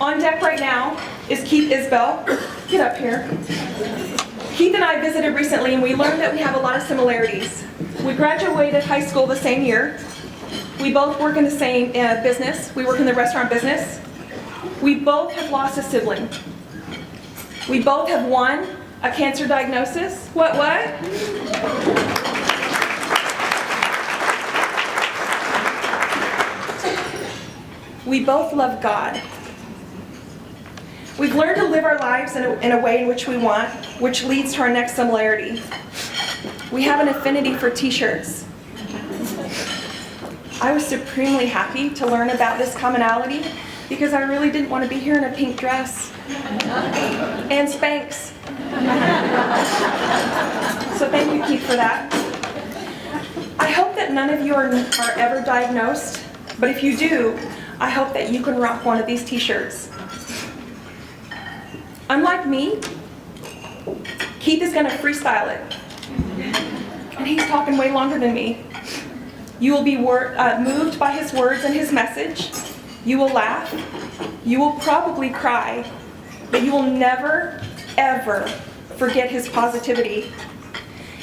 On deck right now is Keith Isbell. Get up here. Keith and I visited recently and we learned that we have a lot of similarities. We graduated high school the same year. We both work in the same business. We work in the restaurant business. We both have lost a sibling. We both have won a cancer diagnosis. What? We both love God. We've learned to live our lives in a way in which we want, which leads to our next similarity. We have an affinity for t-shirts. I was supremely happy to learn about this commonality because I really didn't want to be here in a pink dress and Spanx. So thank you, Keith, for that. I hope that none of you are ever diagnosed, but if you do, I hope that you can rock one of these t-shirts. Unlike me, Keith is going to freestyle it. And he's talking way longer than me. You will be moved by his words and his message. You will laugh. You will probably cry. But you will never, ever forget his positivity.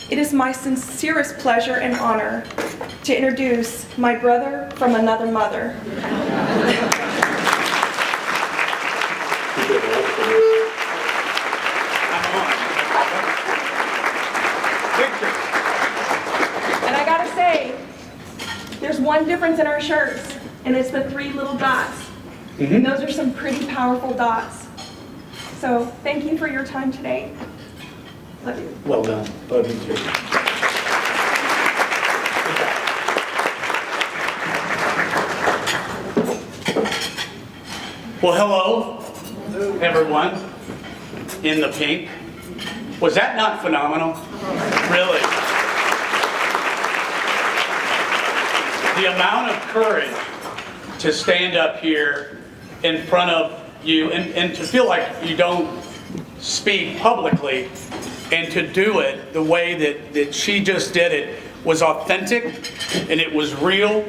It is my sincerest pleasure and honor to introduce my brother from another mother. And I gotta say, there's one difference in our shirts, and it's the 3 little dots. And those are some pretty powerful dots. So thank you for your time today. Love you. Well done. Love you too. Well, hello, everyone in the pink. Was that not phenomenal? Really? The amount of courage to stand up here in front of you and to feel like you don't speak publicly and to do it the way that she just did it was authentic and it was real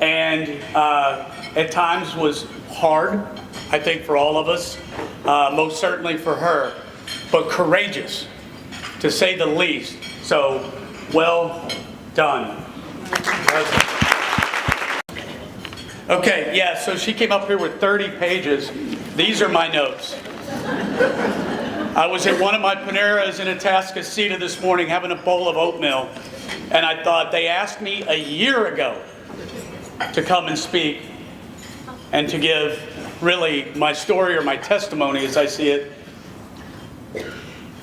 and at times was hard, I think, for all of us, most certainly for her, but courageous, to say the least. So, well done. Okay, yeah, so she came up here with 30 pages. These are my notes. I was at one of my Paneras in Atascocita this morning having a bowl of oatmeal, and I thought, they asked me a year ago to come and speak and to give really my story or my testimony as I see it.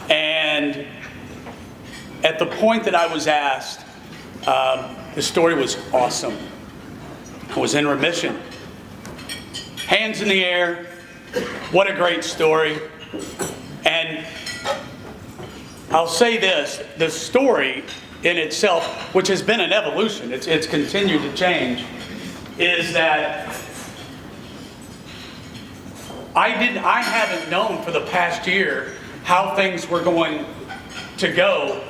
And at the point that I was asked, the story was awesome. I was in remission. Hands in the air. What a great story. And I'll say this, the story in itself, which has been an evolution, it's continued to change, is that I haven't known for the past year how things were going to go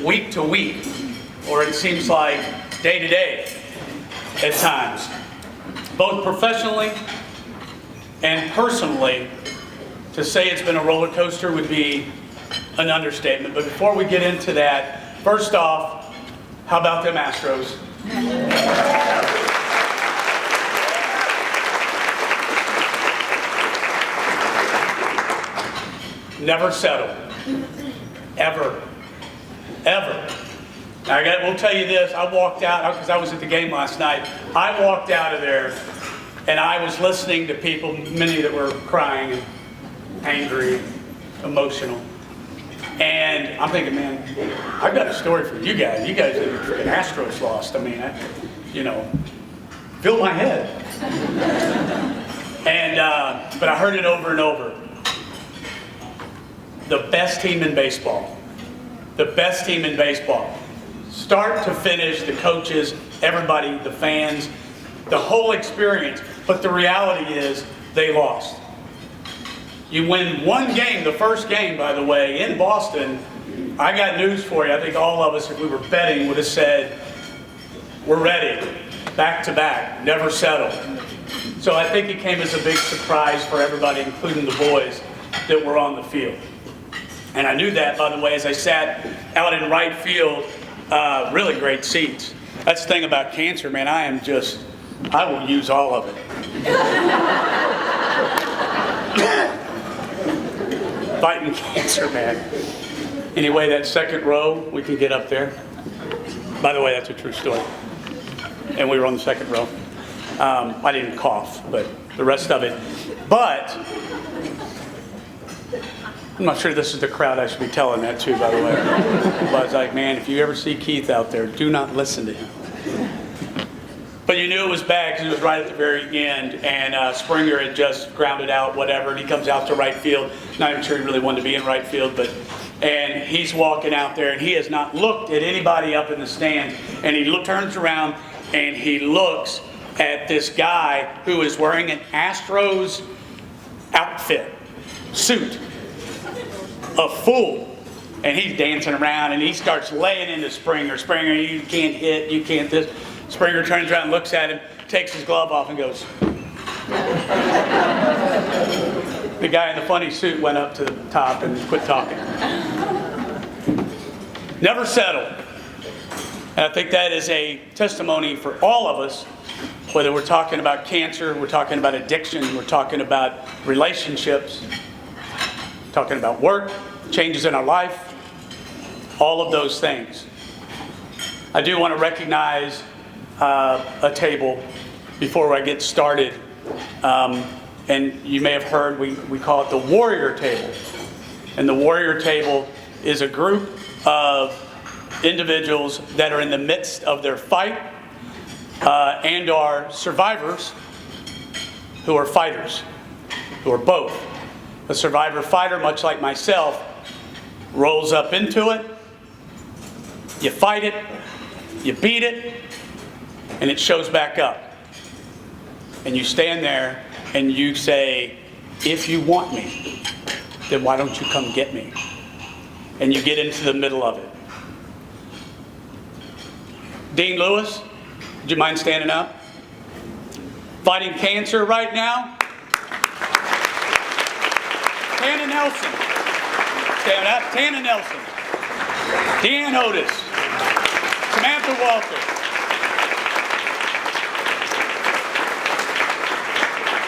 week to week, or it seems like day to day at times. Both professionally and personally, to say it's been a roller coaster would be an understatement. But before we get into that, first off, how about them Astros? Never settle. Ever. Ever. We'll tell you this, I walked out, because I was at the game last night, I walked out of there and I was listening to people, many that were crying and angry, emotional. And I'm thinking, man, I've got a story for you guys. You guys did the freaking Astros lost. I mean, filled my head. And, but I heard it over and over. The best team in baseball. The best team in baseball. Start to finish, the coaches, everybody, the fans, the whole experience. But the reality is, they lost. You win one game, the first game, by the way, in Boston. I got news for you. I think all of us, if we were betting, would have said, we're ready. Back to back. Never settle. So I think it came as a big surprise for everybody, including the boys, that were on the field. And I knew that, by the way, as I sat out in right field, really great seats. That's the thing about cancer, man. I will use all of it. Fighting cancer, man. Anyway, that second row, we can get up there. By the way, that's a true story. And we were on the second row. I didn't cough, but the rest of it. But I'm not sure this is the crowd I should be telling that to, by the way. But I was like, man, if you ever see Keith out there, do not listen to him. But you knew it was bad because it was right at the very end, and Springer had just grounded out, whatever, and he comes out to right field. Not even sure he really wanted to be in right field, and he's walking out there, and he has not looked at anybody up in the stands, and he turns around, and he looks at this guy who is wearing an Astros outfit, suit, a fool, and he's dancing around, and he starts laying into Springer. Springer, you can't hit, you can't this. Springer turns around and looks at him, takes his glove off and goes. The guy in the funny suit went up to the top and quit talking. Never settled. And I think that is a testimony for all of us, whether we're talking about cancer, we're talking about addiction, we're talking about relationships, talking about work, changes in our life, all of those things. I do want to recognize a table before I get started. And you may have heard we call it the Warrior Table. And the Warrior Table is a group of individuals that are in the midst of their fight and are survivors who are fighters, who are both. A survivor fighter, much like myself, rolls up into it, you fight it, you beat it, and it shows back up. And you stand there and you say, if you want me, then why don't you come get me? And you get into the middle of it. Dean Lewis, would you mind standing up? Fighting cancer right now. Tana Nelson, stand up. Tana Nelson. Deanne Otis. Samantha Walker.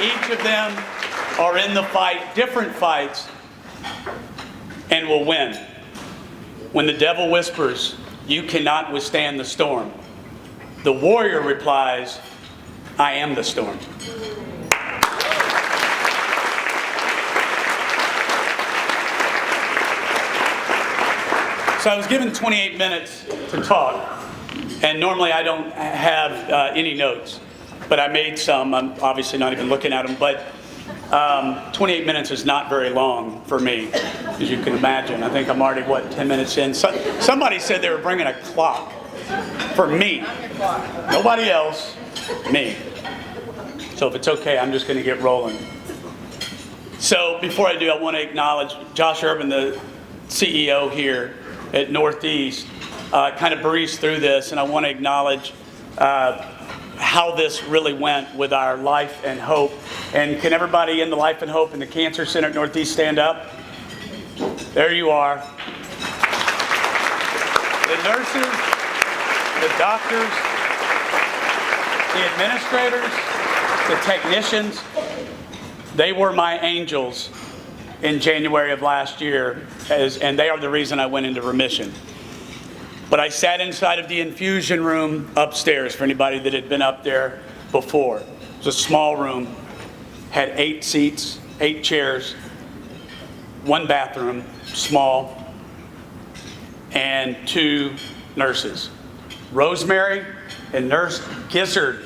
Each of them are in the fight, different fights, and will win. When the devil whispers, you cannot withstand the storm, the warrior replies, I am the storm. So I was given 28 minutes to talk, and normally I don't have any notes. But I made some. I'm obviously not even looking at them. But 28 minutes is not very long for me, as you can imagine. I think I'm already, 10 minutes in? Somebody said they were bringing a clock for me. Nobody else, me. So if it's okay, I'm just going to get rolling. So before I do, I want to acknowledge Josh Urban, the CEO here at Northeast, kind of breezed through this. And I want to acknowledge how this really went with our Life and Hope. And can everybody in the Life and Hope in the Cancer Center at Northeast stand up? There you are. The nurses, the doctors, the administrators, the technicians, they were my angels in January of last year, and they are the reason I went into remission. But I sat inside of the infusion room upstairs, for anybody that had been up there before. It was a small room, had 8 seats, 8 chairs, 1 bathroom, small, and 2 nurses. Rosemary and Nurse Gizzard.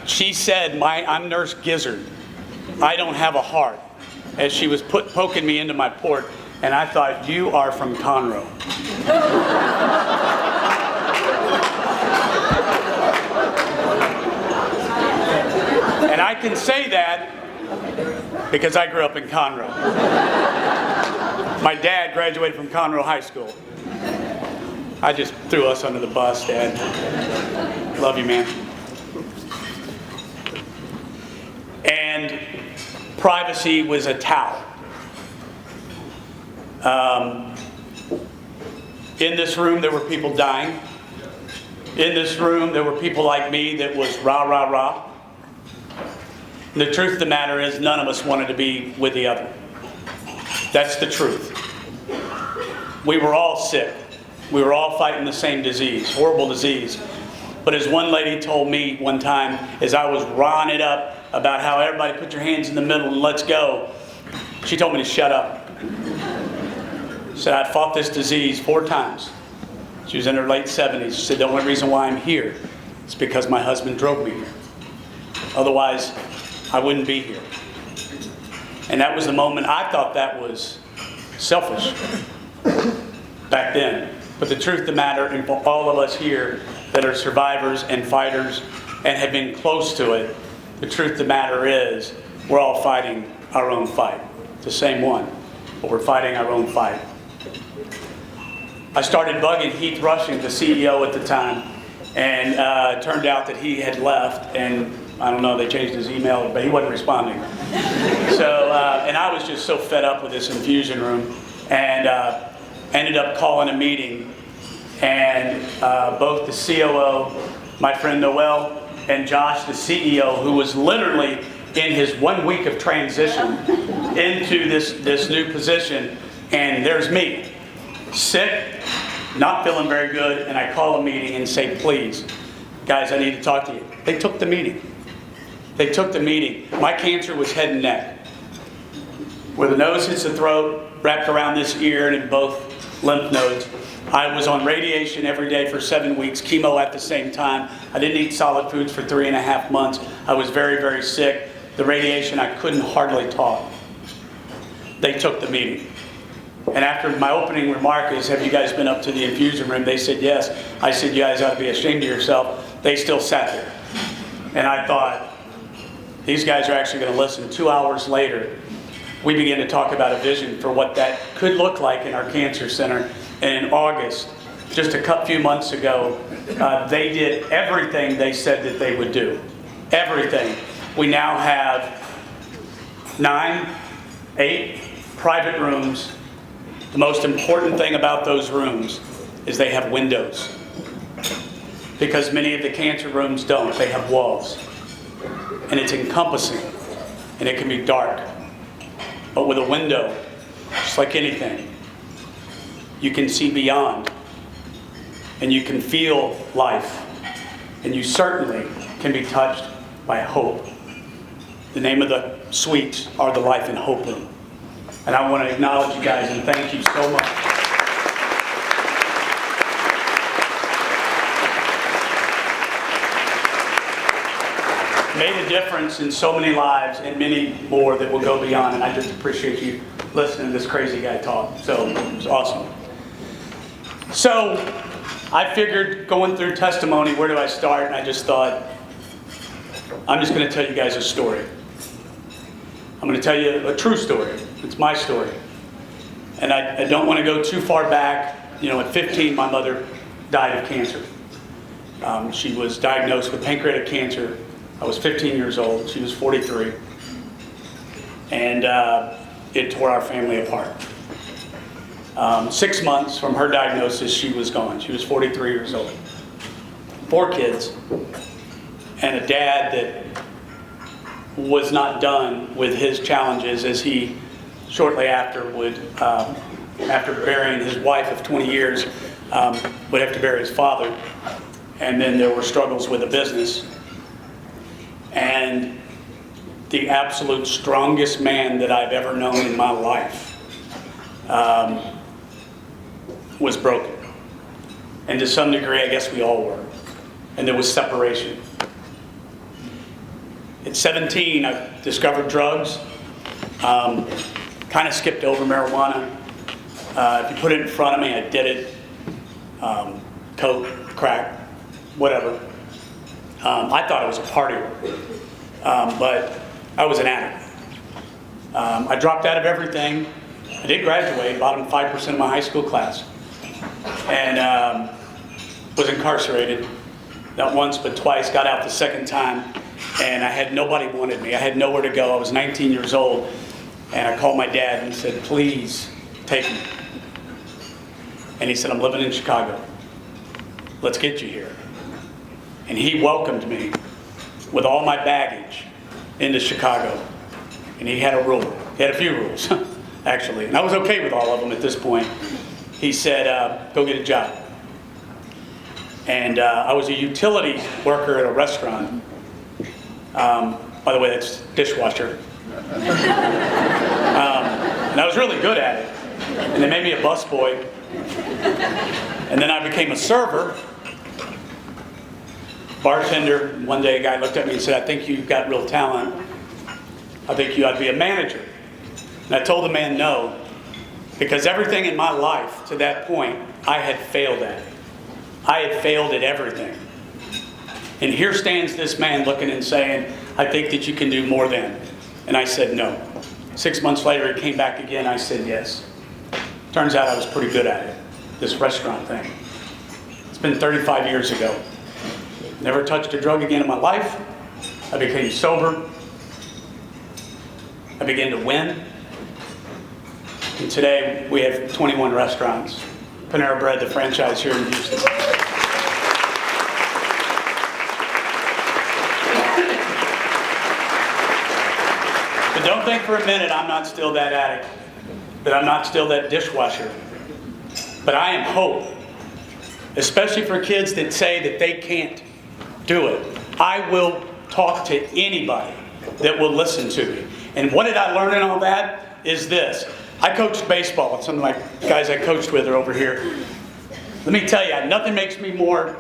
She said, I'm Nurse Gizzard. I don't have a heart, as she was poking me into my port. And I thought, you are from Conroe. And I can say that because I grew up in Conroe. My dad graduated from Conroe High School. I just threw us under the bus, Dad. Love you, man. privacy was a towel. In this room, there were people dying. In this room, there were people like me that was rah, rah, rah. And the truth of the matter is, none of us wanted to be with the other. That's the truth. We were all sick. We were all fighting the same disease, horrible disease. But as one lady told me one time, as I was rawing it up about how everybody put your hands in the middle and let's go, she told me to shut up. She said, I fought this disease 4 times. She was in her late 70s. She said, the only reason why I'm here is because my husband drove me here. Otherwise, I wouldn't be here. And that was the moment I thought that was selfish back then. But the truth of the matter, and for all of us here that are survivors and fighters and have been close to it, the truth of the matter is we're all fighting our own fight. The same one, but we're fighting our own fight. I started bugging Heath Rushing, the CEO at the time, and it turned out that he had left, and I don't know, they changed his email, but he wasn't responding. So, and I was just so fed up with this infusion room, and ended up calling a meeting, and both the COO, my friend Noel, and Josh, the CEO, who was literally in his 1 week of transition into this new position, and there's me, sick, not feeling very good, and I call a meeting and say, please, guys, I need to talk to you. They took the meeting. They took the meeting. My cancer was head and neck. Where the nose hits the throat, wrapped around this ear and in both lymph nodes. I was on radiation every day for 7 weeks, chemo at the same time. I didn't eat solid foods for 3.5 months. I was very, very sick. The radiation, I couldn't hardly talk. They took the meeting. And after my opening remark is, have you guys been up to the infusion room? They said, yes. I said, you guys ought to be ashamed of yourself. They still sat there. And I thought, these guys are actually going to listen. 2 hours later, we began to talk about a vision for what that could look like in our cancer center. And in August, just a few months ago, they did everything they said that they would do. Everything. We now have 8 private rooms. The most important thing about those rooms is they have windows. Because many of the cancer rooms don't. They have walls. And it's encompassing. And it can be dark. But with a window, just like anything, you can see beyond. And you can feel life. And you certainly can be touched by hope. The name of the suites are the Life and Hope Room. And I want to acknowledge you guys and thank you so much. Made a difference in so many lives and many more that will go beyond. And I just appreciate you listening to this crazy guy talk. So it was awesome. So I figured going through testimony, where do I start? And I just thought, I'm just going to tell you guys a story. I'm going to tell you a true story. It's my story. And I don't want to go too far back. You know, at 15, my mother died of cancer. She was diagnosed with pancreatic cancer. I was 15 years old. She was 43. And it tore our family apart. 6 months from her diagnosis, she was gone. She was 43 years old. 4 kids. And a dad that was not done with his challenges, as he shortly after would, after burying his wife of 20 years, would have to bury his father. And then there were struggles with the business. And the absolute strongest man that I've ever known in my life was broken. And to some degree, I guess we all were. And there was separation. At 17, I discovered drugs. Kind of skipped over marijuana. If you put it in front of me, I did it. Coke, crack, whatever. I thought I was a partier, but I was an addict. I dropped out of everything. I did graduate, bottom 5% of my high school class, and was incarcerated. Not once, but twice. Got out the second time, And I had nobody wanted me. I had nowhere to go. I was 19 years old. And I called my dad and said, please take me. And he said, I'm living in Chicago. Let's get you here. And he welcomed me with all my baggage into Chicago. And he had a rule. He had a few rules, actually. And I was okay with all of them at this point. He said, go get a job. And I was a utility worker at a restaurant. By the way, that's dishwasher. And I was really good at it. And they made me a busboy. And then I became a server. Bartender. One day a guy looked at me and said, I think you've got real talent. I think you ought to be a manager. And I told the man no, because everything in my life to that point, I had failed at. I had failed at everything. And here stands this man looking and saying, I think that you can do more than. And I said no. 6 months later, he came back again. I said yes. Turns out I was pretty good at it, this restaurant thing. It's been 35 years ago. Never touched a drug again in my life. I became sober. I began to win. And today we have 21 restaurants. Panera Bread, the franchise here in Houston. But don't think for a minute I'm not still that addict, that I'm not still that dishwasher. But I am hope, especially for kids that say that they can't do it. I will talk to anybody that will listen to me. And what did I learn in all that is this. I coached baseball, and some of my guys I coached with are over here. Let me tell you, nothing makes me more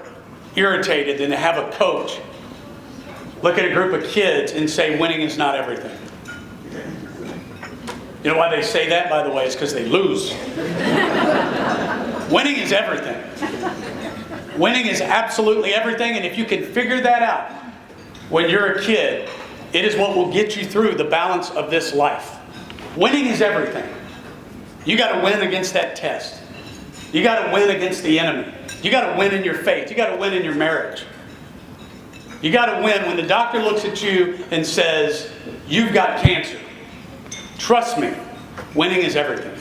irritated than to have a coach look at a group of kids and say winning is not everything. You know why they say that, by the way? It's because they lose. Winning is everything. Winning is absolutely everything, and if you can figure that out when you're a kid, it is what will get you through the balance of this life. Winning is everything. You got to win against that test. You got to win against the enemy. You got to win in your faith. You got to win in your marriage. You got to win when the doctor looks at you and says, you've got cancer. Trust me, winning is everything.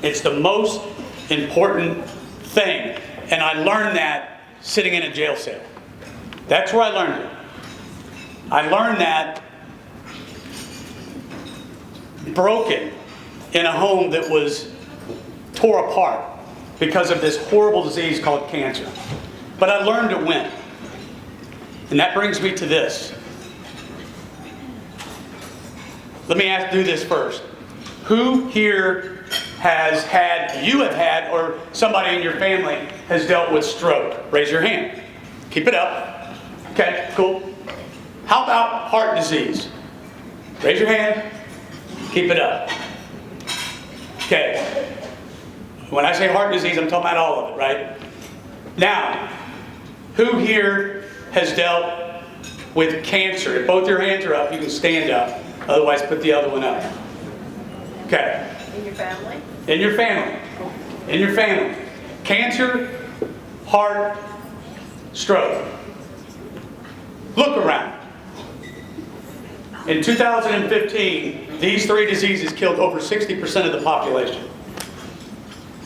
It's the most important thing. And I learned that sitting in a jail cell. That's where I learned it. I learned that broken in a home that was tore apart because of this horrible disease called cancer. But I learned to win. And that brings me to this. Let me do this first. Who here has had, you have had, or somebody in your family has dealt with stroke? Raise your hand. Keep it up. Okay, cool. How about heart disease? Raise your hand. Keep it up. Okay. When I say heart disease, I'm talking about all of it, right? Now, who here has dealt with cancer? If both your hands are up, you can stand up. Otherwise, put the other one up. Okay. In your family? In your family. In your family. Cancer, heart, stroke. Look around. In 2015, these three diseases killed over 60% of the population.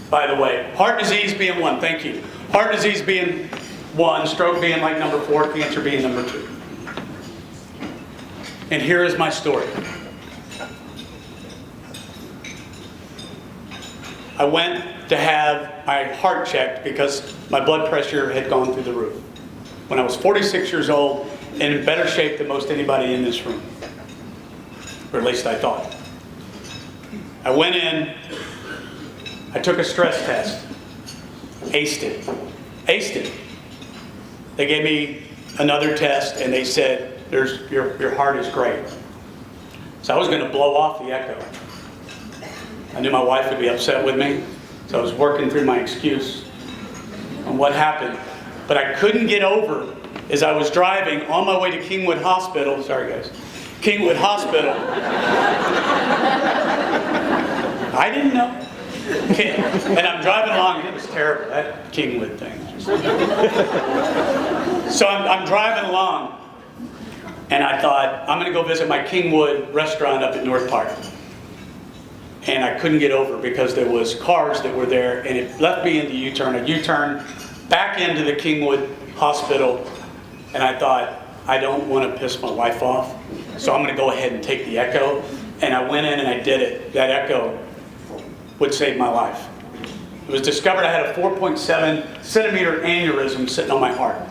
By the way, heart disease being one, thank you. Heart disease being one, stroke being like number 4, cancer being number 2. And here is my story. I went to have my heart checked because my blood pressure had gone through the roof. When I was 46 years old and in better shape than most anybody in this room. Or at least I thought. I went in, I took a stress test, aced it. Aced it. They gave me another test and they said, your heart is great. So I was going to blow off the echo. I knew my wife would be upset with me, so I was working through my excuse on what happened. But I couldn't get over as I was driving on my way to Kingwood Hospital. Sorry guys. Kingwood Hospital. I didn't know. And I'm driving along, and it was terrible, that Kingwood thing. So I'm driving along, And I thought, I'm going to go visit my Kingwood restaurant up at North Park. And I couldn't get over because there was cars that were there, and it left me in the U-turn, a U-turn back into the Kingwood Hospital. And I thought, I don't want to piss my wife off, so I'm going to go ahead and take the echo. And I went in and I did it. That echo would save my life. It was discovered I had a 4.7 centimeter aneurysm sitting on my heart.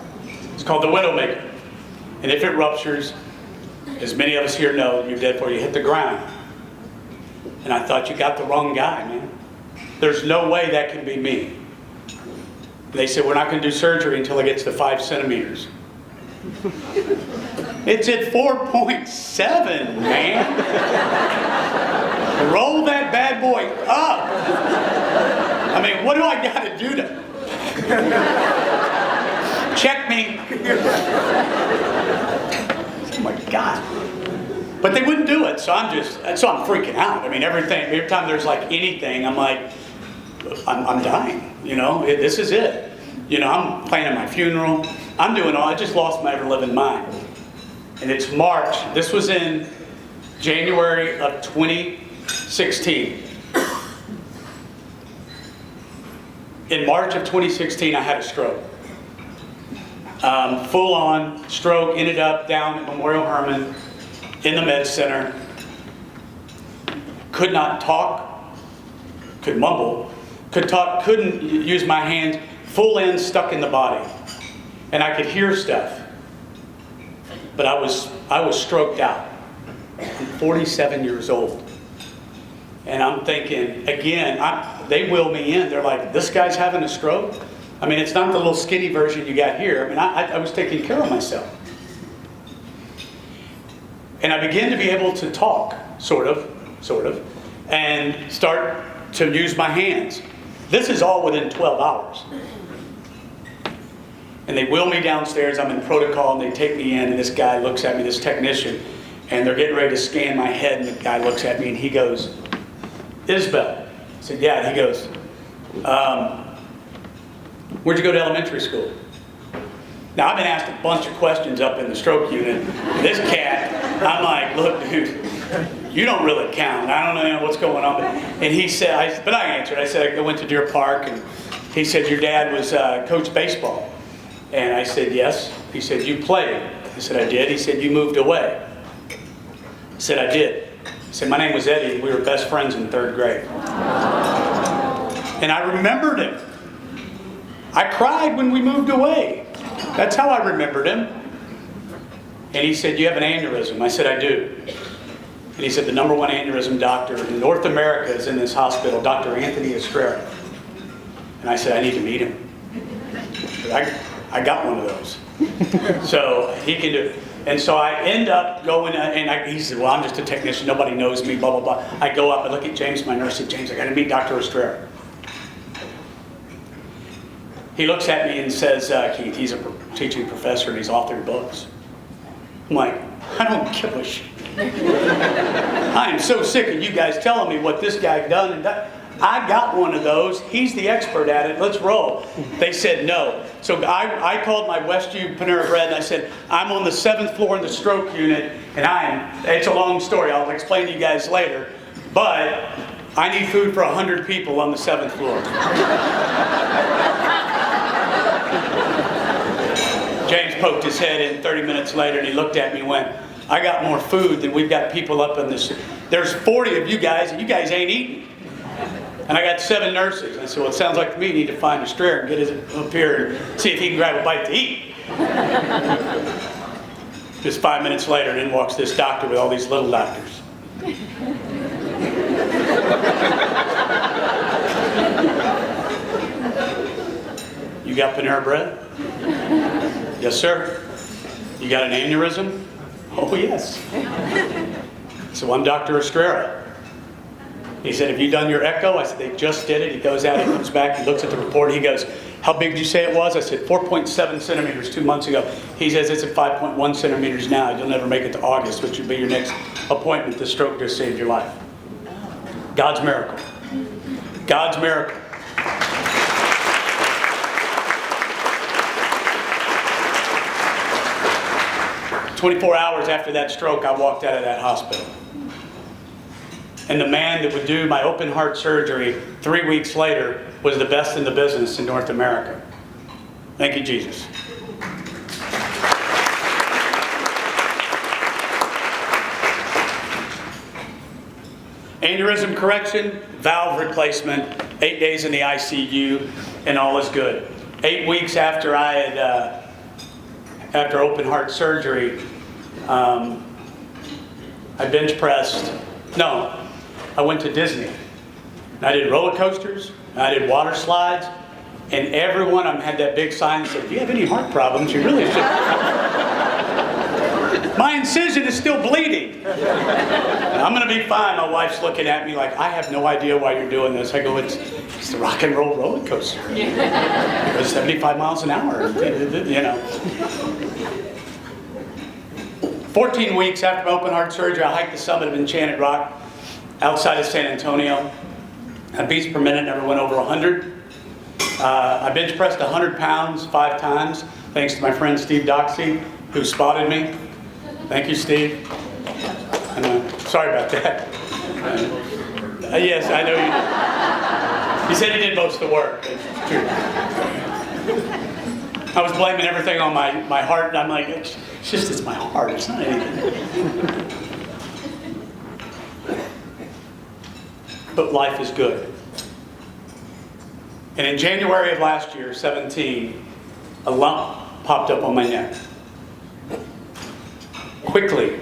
It's called the Widowmaker. And if it ruptures, as many of us here know, you're dead before you hit the ground. And I thought, you got the wrong guy, man. There's no way that can be me. They said, we're not going to do surgery until it gets to 5 centimeters. It's at 4.7, man. Roll that bad boy up. I mean, what do I got to do to... Check me. Oh my God. But they wouldn't do it, so I'm freaking out. I mean, every time there's like anything, I'm like, I'm dying, you know? This is it. You know, I'm planning my funeral. I'm doing all, I just lost my ever-living mind. And it's March. This was in January of 2016. In March of 2016, I had a stroke. Full-on stroke, ended up down at Memorial Hermann in the med center. Could not talk, could mumble, could talk, couldn't use my hands, full end stuck in the body. And I could hear stuff. But I was stroked out. I'm 47 years old. And I'm thinking, again, they wheel me in. They're like, this guy's having a stroke? I mean, it's not the little skinny version you got here. I mean, I was taking care of myself. And I began to be able to talk, sort of, and start to use my hands. This is all within 12 hours. And they wheel me downstairs, I'm in protocol, and they take me in, and this guy looks at me, this technician, and they're getting ready to scan my head, and the guy looks at me, and he goes, Isbell. I said, yeah, and he goes, where'd you go to elementary school? Now, I've been asked a bunch of questions up in the stroke unit. This cat, I'm like, look, dude, you don't really count. I don't know what's going on. And he said, but I answered. I said, I went to Deer Park, and he said, your dad was coach baseball. And I said, yes. He said, you played? I said, I did. He said, you moved away? I said, I did. He said, my name was Eddie. We were best friends in 3rd grade. And I remembered him. I cried when we moved away. That's how I remembered him. And he said, you have an aneurysm. I said, I do. And he said, the #1 aneurysm doctor in North America is in this hospital, Dr. Anthony Estrella. And I said, I need to meet him. I got one of those. So he can do it. And so I end up going, and he said, well, I'm just a technician. Nobody knows me, blah, blah, blah. I go up, I look at James, my nurse, I said, James, I got to meet Dr. Estrella. He looks at me and says, Keith, he's a teaching professor and he's authored books. I'm like, I don't give a shit. I am so sick of you guys telling me what this guy done and done. I got one of those. He's the expert at it. Let's roll. They said no. So I called my Westview Panera Bread and I said, I'm on the 7th floor in the stroke unit and it's a long story. I'll explain to you guys later. But I need food for 100 people on the 7th floor. James poked his head in 30 minutes later and he looked at me and went, I got more food than we've got people up in this. There's 40 of you guys and you guys ain't eating. And I got 7 nurses. I said, well, it sounds like to me you need to find a strayer and get it up here and see if he can grab a bite to eat. Just 5 minutes later, and in walks this doctor with all these little doctors. You got Panera Bread? Yes, sir. You got an aneurysm? Oh, yes. So I'm Dr. Estrella. He said, have you done your echo? I said, they just did it. He goes out, he comes back, he looks at the report, he goes, how big did you say it was? I said, 4.7 centimeters 2 months ago. He says, it's at 5.1 centimeters now. You'll never make it to August, which would be your next appointment. The stroke just saved your life. God's miracle. God's miracle. 24 hours after that stroke, I walked out of that hospital. And the man that would do my open heart surgery 3 weeks later was the best in the business in North America. Thank you, Jesus. Aneurysm correction, valve replacement, 8 days in the ICU, and all is good. 8 weeks after I had, after open heart surgery, I bench pressed. No, I went to Disney. And I did roller coasters, and I did water slides, and every one of them had that big sign that said, "Do you have any heart problems? You really should." My incision is still bleeding. I'm going to be fine. My wife's looking at me like, I have no idea why you're doing this. I go, it's the rock and roll roller coaster. It was 75 miles an hour, you know. 14 weeks after my open heart surgery, I hiked the summit of Enchanted Rock outside of San Antonio. My beats per minute never went over 100. I bench pressed 100 pounds 5 times, thanks to my friend Steve Doxey, who spotted me. Thank you, Steve. Sorry about that. Yes, I know you. He said he did most of the work. It's true. I was blaming everything on my heart, and I'm like, it's my heart. It's not anything. But life is good. And in January of last year, 17, a lump popped up on my neck. Quickly,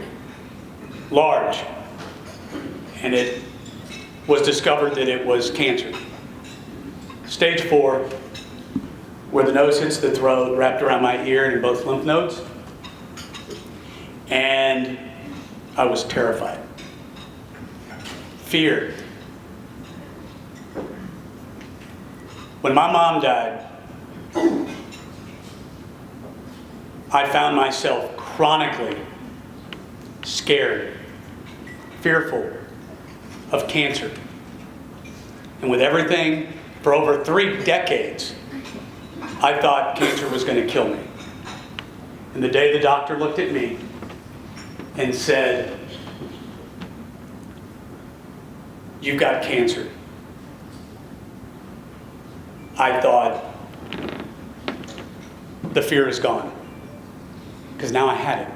large, and it was discovered that it was cancer. Stage 4, where the nose hits the throat, wrapped around my ear and in both lymph nodes. And I was terrified. Fear. When my mom died, I found myself chronically scared, fearful of cancer. And with everything, for over 3 decades, I thought cancer was going to kill me. And the day the doctor looked at me and said, "You've got cancer," I thought, the fear is gone. Because now I had it.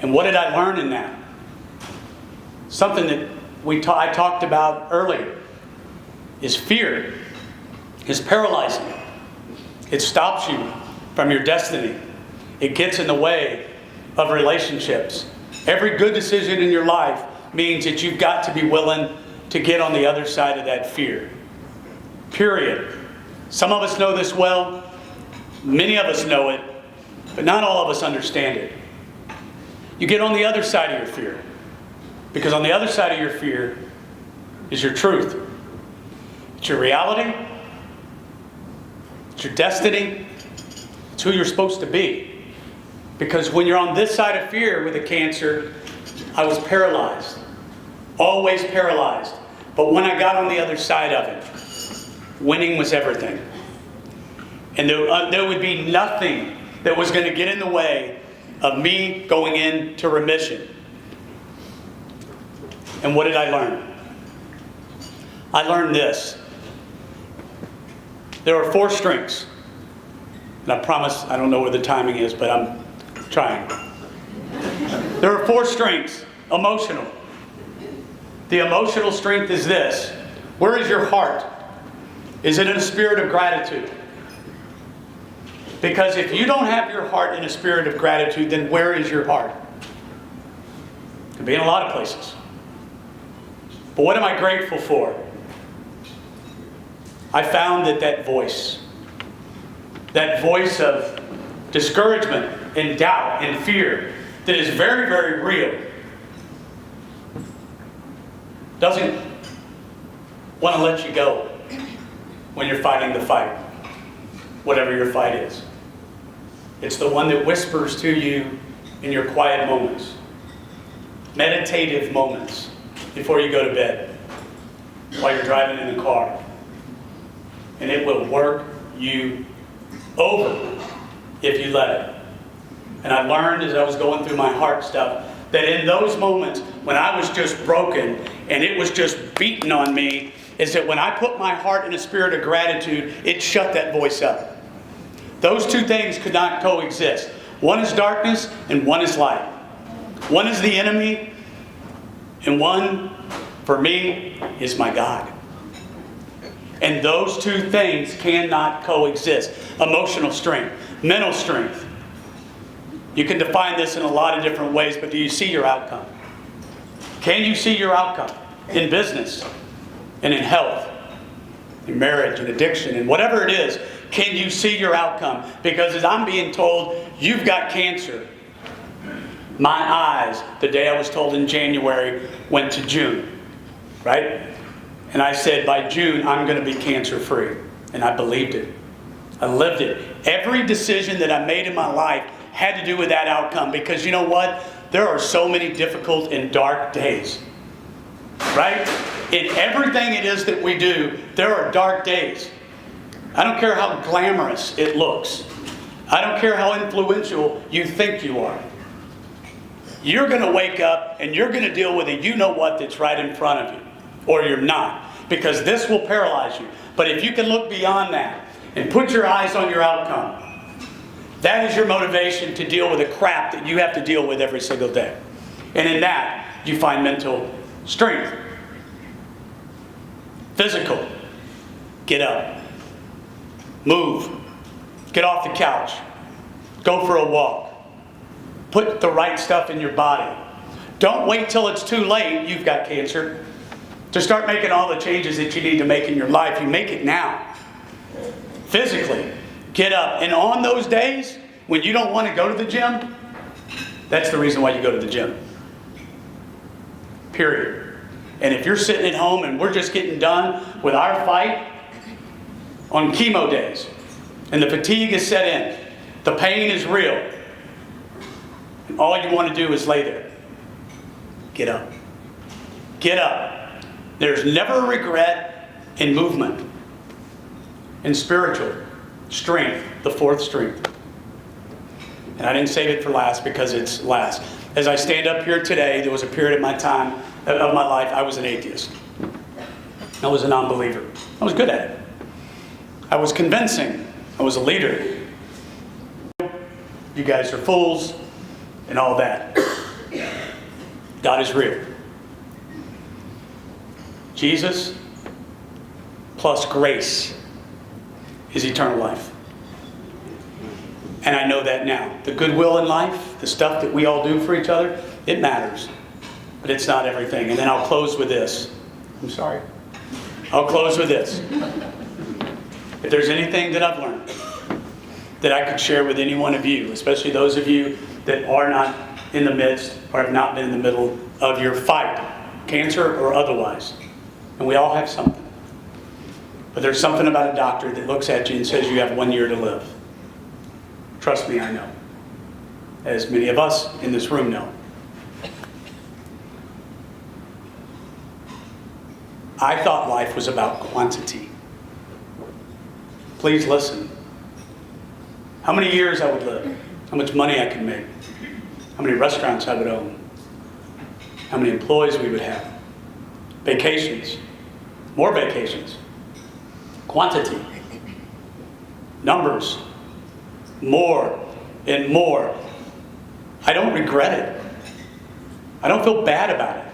And what did I learn in that? Something that I talked about earlier is fear is paralyzing. It stops you from your destiny. It gets in the way of relationships. Every good decision in your life means that you've got to be willing to get on the other side of that fear. Period. Some of us know this well. Many of us know it, but not all of us understand it. You get on the other side of your fear, because on the other side of your fear is your truth. It's your reality. It's your destiny. It's who you're supposed to be. Because when you're on this side of fear with a cancer, I was paralyzed. Always paralyzed. But when I got on the other side of it, winning was everything. And there would be nothing that was going to get in the way of me going into remission. And what did I learn? I learned this. There are 4 strengths. And I promise I don't know where the timing is, but I'm trying. There are 4 strengths. Emotional. The emotional strength is this. Where is your heart? Is it in a spirit of gratitude? Because if you don't have your heart in a spirit of gratitude, then where is your heart? It could be in a lot of places. But what am I grateful for? I found that voice of discouragement and doubt and fear that is very, very real, doesn't want to let you go when you're fighting the fight, whatever your fight is. It's the one that whispers to you in your quiet moments, meditative moments before you go to bed, while you're driving in the car. And it will work you over if you let it. And I learned as I was going through my heart stuff that in those moments when I was just broken and it was just beating on me, is that when I put my heart in a spirit of gratitude, it shut that voice up. Those two things could not coexist. One is darkness and one is light. One is the enemy and one, for me, is my God. And those two things cannot coexist. Emotional strength, mental strength. You can define this in a lot of different ways, but do you see your outcome? Can you see your outcome in business and in health, in marriage and addiction and whatever it is? Can you see your outcome? Because as I'm being told, you've got cancer. My eyes, the day I was told in January, went to June, right? And I said, by June, I'm going to be cancer-free. And I believed it. I lived it. Every decision that I made in my life had to do with that outcome. Because you know what? There are so many difficult and dark days. Right? In everything it is that we do, there are dark days. I don't care how glamorous it looks. I don't care how influential you think you are. You're going to wake up and you're going to deal with it. You know what that's right in front of you. Or you're not. Because this will paralyze you. But if you can look beyond that and put your eyes on your outcome, that is your motivation to deal with the crap that you have to deal with every single day. And in that, you find mental strength. Physical. Get up. Move. Get off the couch. Go for a walk. Put the right stuff in your body. Don't wait till it's too late, you've got cancer, to start making all the changes that you need to make in your life. You make it now. Physically. Get up. And on those days when you don't want to go to the gym, that's the reason why you go to the gym. Period. And if you're sitting at home and we're just getting done with our fight on chemo days, and the fatigue is set in, the pain is real, and all you want to do is lay there. Get up. Get up. There's never a regret in movement. In spiritual strength, the fourth strength. And I didn't save it for last because it's last. As I stand up here today, there was a period of my life, I was an atheist. I was a non-believer. I was good at it. I was convincing. I was a leader. You guys are fools and all that. God is real. Jesus plus grace is eternal life. And I know that now. The goodwill in life, the stuff that we all do for each other, it matters. But it's not everything. And then I'll close with this. I'm sorry. I'll close with this. If there's anything that I've learned that I could share with any one of you, especially those of you that are not in the midst or have not been in the middle of your fight, cancer or otherwise, and we all have something. But there's something about a doctor that looks at you and says you have 1 year to live. Trust me, I know. As many of us in this room know. I thought life was about quantity. Please listen. How many years I would live, how much money I could make, how many restaurants I would own, how many employees we would have, vacations, more vacations, quantity, numbers, more and more. I don't regret it. I don't feel bad about it.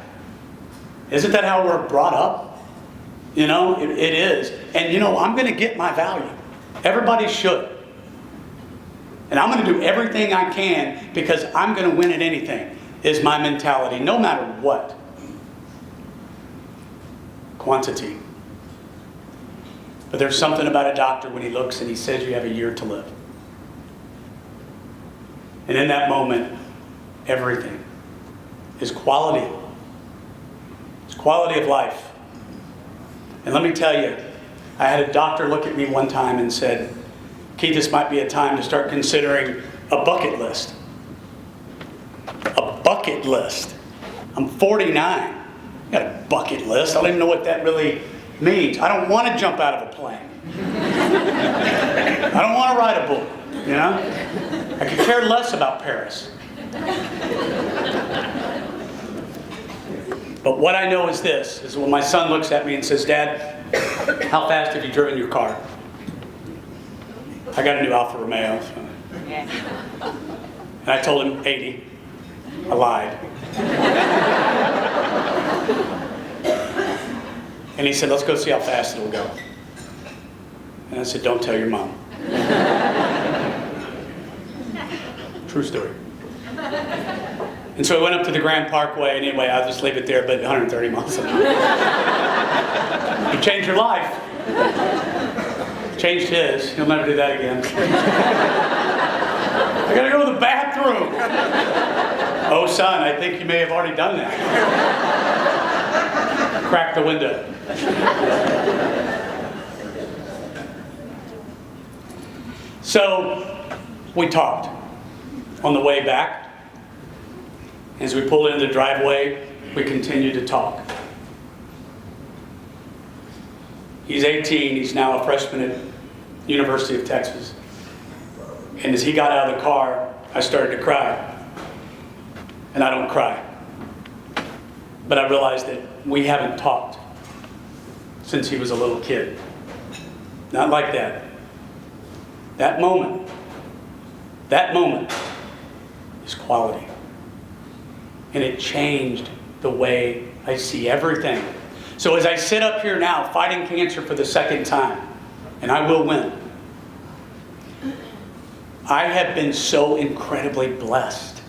Isn't that how we're brought up? You know, it is. And you know, I'm going to get my value. Everybody should. And I'm going to do everything I can because I'm going to win at anything, is my mentality, no matter what. Quantity. But there's something about a doctor when he looks and he says you have a year to live. And in that moment, everything is quality. It's quality of life. And let me tell you, I had a doctor look at me one time and said, Keith, this might be a time to start considering a bucket list. A bucket list. I'm 49. I got a bucket list. I don't even know what that really means. I don't want to jump out of a plane. I don't want to ride a bull, you know? I could care less about Paris. But what I know is this, is when my son looks at me and says, Dad, how fast have you driven your car? I got a new Alfa Romeo. So. And I told him 80. I lied. And he said, let's go see how fast it'll go. And I said, don't tell your mom. True story. And so we went up to the Grand Parkway. Anyway, I'll just leave it there, but 130 miles an hour. You change your life. Changed his. He'll never do that again. I gotta go to the bathroom. Oh, son, I think you may have already done that. Crack the window. So, we talked on the way back. As we pulled into the driveway, we continued to talk. He's 18, he's now a freshman at University of Texas. And as he got out of the car, I started to cry. And I don't cry. But I realized that we haven't talked since he was a little kid. Not like that. That moment is quality. And it changed the way I see everything. So as I sit up here now fighting cancer for the second time, and I will win, I have been so incredibly blessed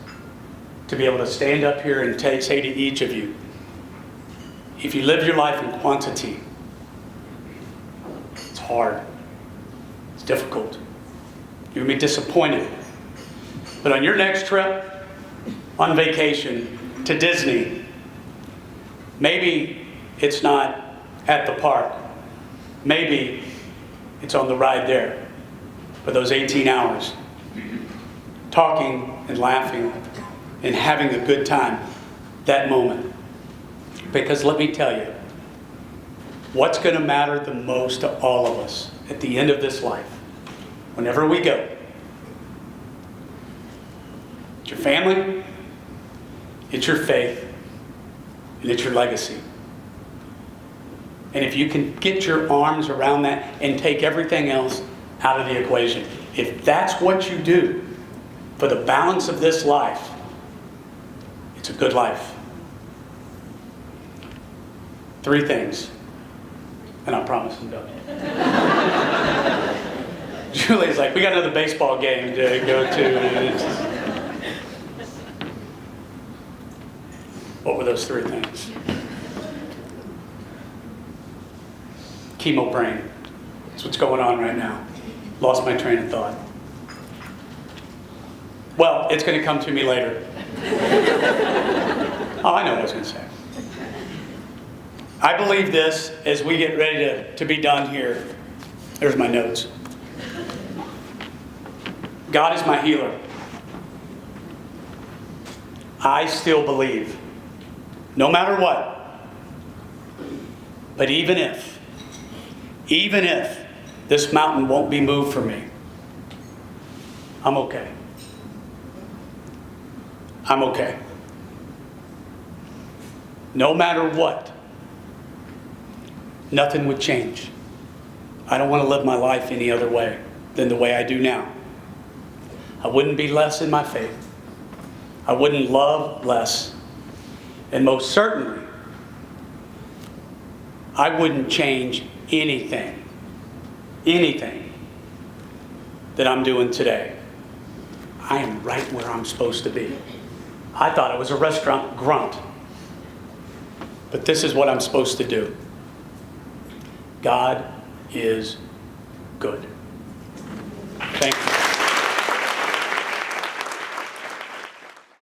to be able to stand up here and say to each of you, if you live your life in quantity, it's hard, it's difficult, you're going to be disappointed. But on your next trip, on vacation to Disney, maybe it's not at the park. Maybe it's on the ride there for those 18 hours, talking and laughing and having a good time that moment. Because let me tell you, what's going to matter the most to all of us at the end of this life, whenever we go, it's your family, it's your faith, and it's your legacy. And if you can get your arms around that and take everything else out of the equation, if that's what you do for the balance of this life, it's a good life. 3 things, and I promise I'm done. Julie's like, we got another baseball game to go to. What were those 3 things? Chemo brain. That's what's going on right now. Lost my train of thought. Well, it's going to come to me later. Oh, I know what I was going to say. I believe this as we get ready to be done here. There's my notes. God is my healer. I still believe, no matter what, but even if this mountain won't be moved for me, I'm okay. I'm okay. No matter what, nothing would change. I don't want to live my life any other way than the way I do now. I wouldn't be less in my faith. I wouldn't love less. And most certainly, I wouldn't change anything that I'm doing today. I am right where I'm supposed to be. I thought I was a restaurant grunt, but this is what I'm supposed to do. God is good. Thank you.